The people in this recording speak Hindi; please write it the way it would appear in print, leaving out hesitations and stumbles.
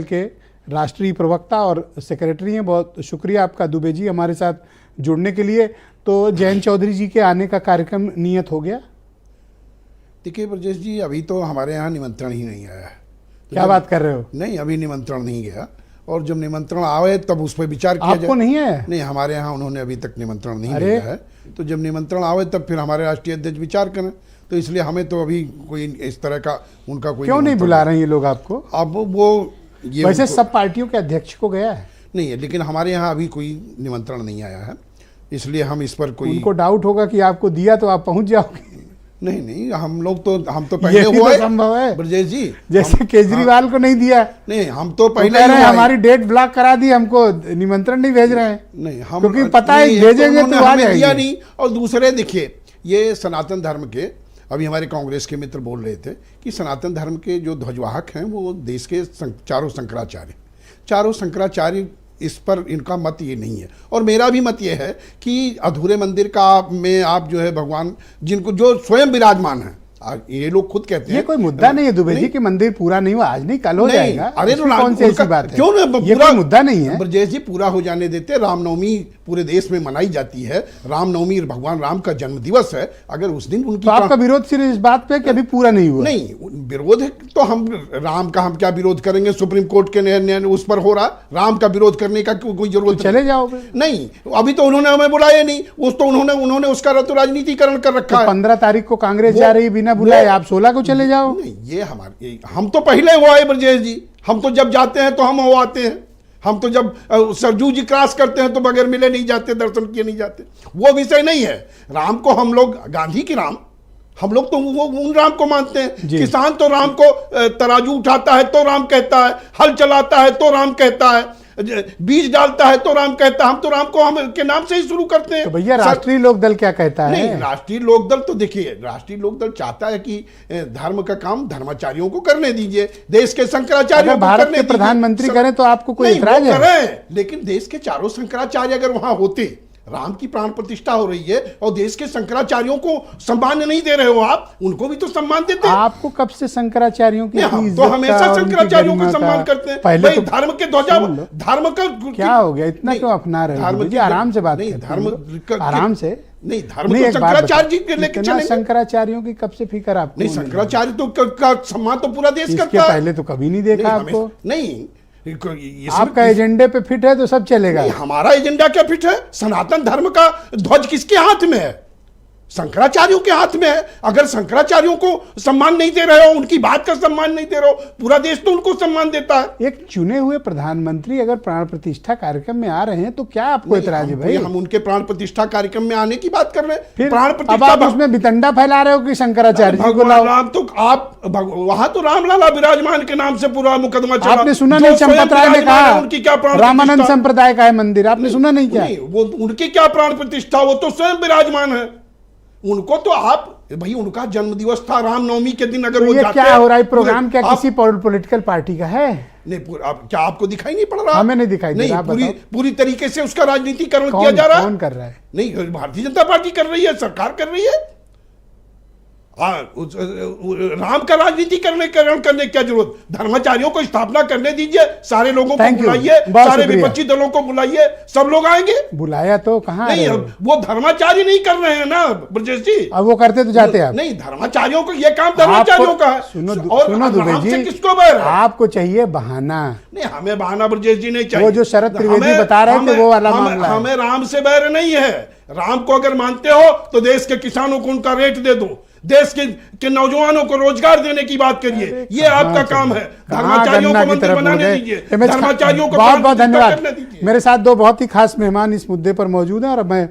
के राष्ट्रीय प्रवक्ता और सेक्रेटरी हैं। बहुत शुक्रिया आपका दुबे जी हमारे साथ जुड़ने के लिए। तो जयंत चौधरी जी के आने का कार्यक्रम नियत हो गया? देखिए ब्रजेश जी, अभी तो हमारे यहाँ निमंत्रण ही नहीं आया है। क्या बात कर रहे हो? नहीं, अभी निमंत्रण नहीं गया, और जब निमंत्रण आवे तब उस पर विचार किया जाए। आपको नहीं है? नहीं, हमारे यहाँ उन्होंने अभी तक निमंत्रण नहीं दिया है। तो जब निमंत्रण आवे तब फिर हमारे राष्ट्रीय अध्यक्ष विचार करें। तो इसलिए हमें तो अभी कोई इस तरह का उनका कोई क्यों नहीं बुला रहे हैं ये लोग आपको? अब वो ये वैसे सब पार्टियों के अध्यक्ष को गया है? नहीं है, लेकिन हमारे यहाँ अभी कोई निमंत्रण नहीं आया है, इसलिए हम इस पर कोई उनको डाउट होगा कि आपको दिया तो आप पहुंच जाओगे। नहीं, हम तो पहले हुआ है संभव है ब्रजेश जी, जैसे केजरीवाल को नहीं दिया। नहीं, हम तो पहले रहे हमारी डेट ब्लॉक करा दी, हमको निमंत्रण नहीं भेज रहे हैं। नहीं, हम क्योंकि पता है भेजेंगे तो आ जाएंगे। दिया नहीं। और दूसरे देखिए, ये सनातन धर्म के, अभी हमारे कांग्रेस के मित्र बोल रहे थे कि सनातन धर्म के जो ध्वजवाहक हैं वो देश के चारों शंकराचार्य, इस पर इनका मत ये नहीं है। और मेरा भी मत ये है कि अधूरे मंदिर का में आप जो है भगवान जिनको जो स्वयं विराजमान है, ये लोग खुद कहते हैं ये कोई मुद्दा नहीं है दुबे जी कि मंदिर पूरा नहीं हुआ, आज नहीं कल हो जाएगा। अरे तो कौन सी ऐसी बात है? क्यों ना, ये कोई मुद्दा नहीं है ब्रजेश जी, पूरा हो जाने देते। रामनवमी पूरे देश में मनाई जाती है। रामनवमी भगवान राम का जन्म दिवस है। अगर उस दिन उनकी, तो आपका विरोध सिर्फ इस बात पे कि अभी पूरा नहीं हुआ? नहीं, विरोध तो हम राम का हम क्या विरोध करेंगे? सुप्रीम कोर्ट के उस पर हो रहा, राम का विरोध करने का कोई जरूरत चले जाओ। नहीं, अभी तो उन्होंने हमें बुलाया नहीं। उस तो उन्होंने उसका तो राजनीतिकरण कर रखा है। 15 तारीख को कांग्रेस जा रही बिना बुलाए, आप 16 को चले जाओ। नहीं, ये हम तो पहले हुआ है ब्रजेश जी। हम तो जब जाते हैं तो हम हो आते हैं। हम तो जब सरजू जी क्रॉस करते हैं तो बगैर मिले नहीं जाते, दर्शन किए नहीं जाते। वो विषय नहीं है। राम को हम लोग, गांधी की राम, हम लोग तो वो उन राम को मानते हैं। किसान तो राम को तराजू उठाता है तो राम कहता है, हल चलाता है तो राम कहता है, बीज डालता है तो राम कहता है। हम तो राम को हम के नाम से ही शुरू करते हैं। तो भैया राष्ट्रीय लोकदल क्या कहता है? नहीं, राष्ट्रीय लोकदल तो देखिए, राष्ट्रीय लोकदल चाहता है कि धर्म का काम धर्माचार्यों को करने दीजिए, देश के शंकराचार्यों को भारत करने के दीजिए। प्रधानमंत्री करें तो आपको कोई इतराज है? लेकिन देश के चारों शंकराचार्य अगर वहां होते, राम की प्राण प्रतिष्ठा हो रही है और देश के शंकराचार्यों को सम्मान नहीं दे रहे हो आप, उनको भी तो सम्मान देते हैं। आपको कब से शंकराचार्यों की हम तो हमेशा शंकराचार्यों को सम्मान करते हैं। पहले तो धर्म के ध्वजा, धर्म का क्या हो गया, इतना क्यों अपना रहे हो? आराम से बात नहीं, धर्म आराम से नहीं, धर्म तो शंकराचार्य जी के लेकर चलेंगे। शंकराचार्यों की कब से फिक्र आपको? नहीं, शंकराचार्य तो का सम्मान तो पूरा देश करता है। पहले तो कभी नहीं देखा आपको। नहीं, आपका एजेंडे पे फिट है तो सब चलेगा। हमारा एजेंडा क्या फिट है? सनातन धर्म का ध्वज किसके हाथ में है? शंकराचार्यों के हाथ में है। अगर शंकराचार्यों को सम्मान नहीं दे रहे हो, उनकी बात का सम्मान नहीं दे रहे हो, पूरा देश तो उनको सम्मान देता है। एक चुने हुए प्रधानमंत्री अगर प्राण प्रतिष्ठा कार्यक्रम में आ रहे हैं तो क्या आपको इतराज है भाई? हम उनके प्राण प्रतिष्ठा कार्यक्रम में आने की बात कर रहे हैं। प्राण प्रतिष्ठा, अब आप उसमें वितंडा फैला रहे हो कि शंकराचार्य जी को लाओ? राम तो आप वहां तो रामलाला विराजमान के नाम से पूरा मुकदमा चला। आपने सुना नहीं चंपत राय ने कहा उनकी क्या प्राण, रामानंद संप्रदाय का है मंदिर, आपने सुना नहीं क्या? वो उनकी क्या प्राण प्रतिष्ठा, वो तो स्वयं विराजमान है। उनको तो आप भाई, उनका जन्म दिवस था रामनवमी के दिन। अगर तो वो ये जाते क्या हो रहा है प्रोग्राम? क्या किसी पॉलिटिकल पार्टी का है? नहीं, क्या आपको दिखाई नहीं पड़ रहा? हमें नहीं दिखाई दे रहा। पूरी तरीके से उसका राजनीतिकरण किया जा रहा है। कौन कर रहा है? नहीं, भारतीय जनता पार्टी कर रही है, सरकार कर रही है। राम का राजनीतिकरण करने की क्या जरूरत? धर्माचार्यों को स्थापना करने दीजिए, सारे लोगों को बुलाइए, सारे विपक्षी दलों को बुलाइए, सब लोग आएंगे। बुलाया तो कहाँ? नहीं, वो धर्माचार्य नहीं कर रहे हैं ना ब्रजेश जी। अब वो करते तो जाते आप। नहीं, धर्माचार्यों को, ये काम धर्माचार्यों का है। सुनो दुबे जी, किसको बैर है? आपको चाहिए बहाना। नहीं, हमें बहाना ब्रजेश जी नहीं चाहिए। वो जो शरद त्रिवेदी बता रहे थे वो वाला मामला है। हमें राम से बैर नहीं है। राम को अगर मानते हो तो देश के किसानों को उनका रेट दे दो, देश के नौजवानों को रोजगार देने की बात करिए। ये आपका काम है। धर्माचार्यों को मंत्री बनाने दीजिए, धर्माचार्यों को बहुत बहुत धन्यवाद। मेरे साथ दो बहुत ही खास मेहमान इस मुद्दे पर मौजूद हैं और मैं